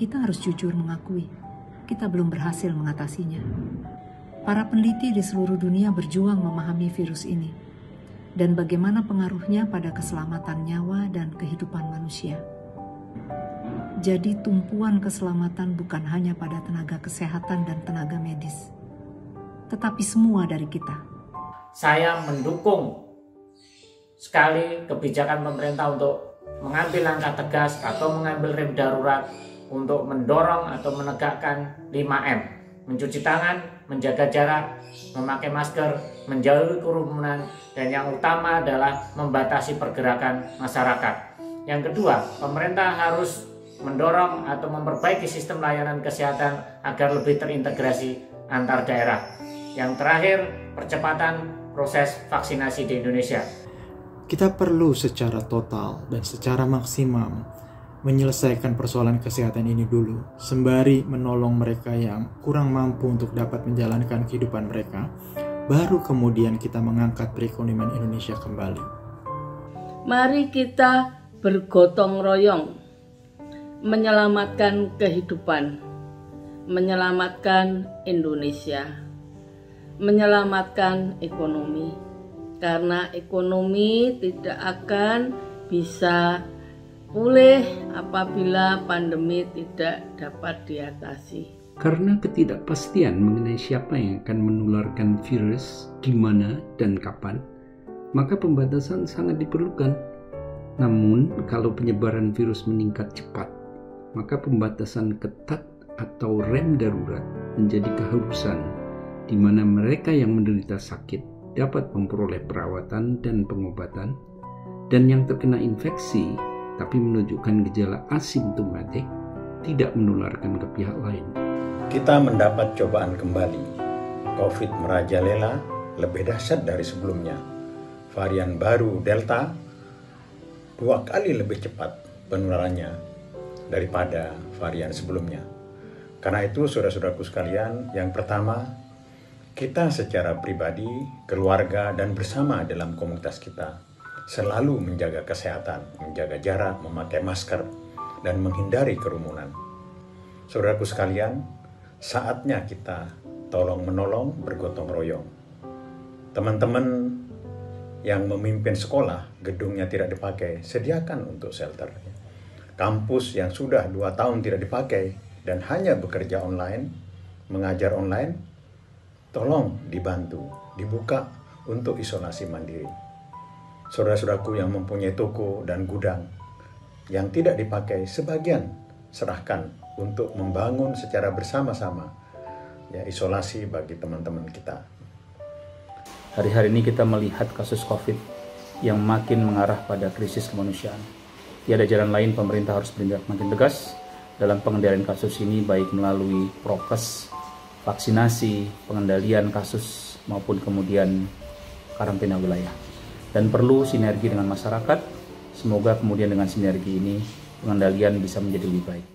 kita harus jujur mengakui kita belum berhasil mengatasinya. Para peneliti di seluruh dunia berjuang memahami virus ini dan bagaimana pengaruhnya pada keselamatan nyawa dan kehidupan manusia. Jadi tumpuan keselamatan bukan hanya pada tenaga kesehatan dan tenaga medis, tetapi semua dari kita. Saya mendukung sekali kebijakan pemerintah untuk mengambil langkah tegas atau mengambil rem darurat untuk mendorong atau menegakkan 5M. Mencuci tangan, menjaga jarak, memakai masker, menjauhi kerumunan, dan yang utama adalah membatasi pergerakan masyarakat. Yang kedua, pemerintah harus mendorong atau memperbaiki sistem layanan kesehatan agar lebih terintegrasi antar daerah. Yang terakhir, percepatan proses vaksinasi di Indonesia. Kita perlu secara total dan secara maksimal menyelesaikan persoalan kesehatan ini dulu, sembari menolong mereka yang kurang mampu untuk dapat menjalankan kehidupan mereka, baru kemudian kita mengangkat perekonomian Indonesia kembali. Mari kita bergotong royong, menyelamatkan kehidupan, menyelamatkan Indonesia, menyelamatkan ekonomi, karena ekonomi tidak akan bisa pulih apabila pandemi tidak dapat diatasi. Karena ketidakpastian mengenai siapa yang akan menularkan virus, di mana dan kapan, maka pembatasan sangat diperlukan. Namun, kalau penyebaran virus meningkat cepat, maka pembatasan ketat atau rem darurat menjadi keharusan, di mana mereka yang menderita sakit dapat memperoleh perawatan dan pengobatan, dan yang terkena infeksi tapi menunjukkan gejala asimptomatik tidak menularkan ke pihak lain. Kita mendapat cobaan kembali. COVID merajalela lebih dahsyat dari sebelumnya. Varian baru Delta 2 kali lebih cepat penularannya daripada varian sebelumnya. Karena itu, saudara-saudaraku sekalian, yang pertama, kita secara pribadi, keluarga, dan bersama dalam komunitas kita selalu menjaga kesehatan, menjaga jarak, memakai masker, dan menghindari kerumunan. Saudaraku sekalian, saatnya kita tolong-menolong, bergotong royong. Teman-teman yang memimpin sekolah, gedungnya tidak dipakai, sediakan untuk shelter. Kampus yang sudah 2 tahun tidak dipakai dan hanya bekerja online, mengajar online, tolong dibantu, dibuka untuk isolasi mandiri. Saudara-saudaraku yang mempunyai toko dan gudang yang tidak dipakai, sebagian serahkan untuk membangun secara bersama-sama ya isolasi bagi teman-teman kita. Hari-hari ini kita melihat kasus COVID yang makin mengarah pada krisis kemanusiaan. Tiada jalan lain, pemerintah harus bertindak makin tegas dalam pengendalian kasus ini, baik melalui prokes, vaksinasi, pengendalian kasus, maupun kemudian karantina wilayah. Dan perlu sinergi dengan masyarakat. Semoga kemudian dengan sinergi ini pengendalian bisa menjadi lebih baik.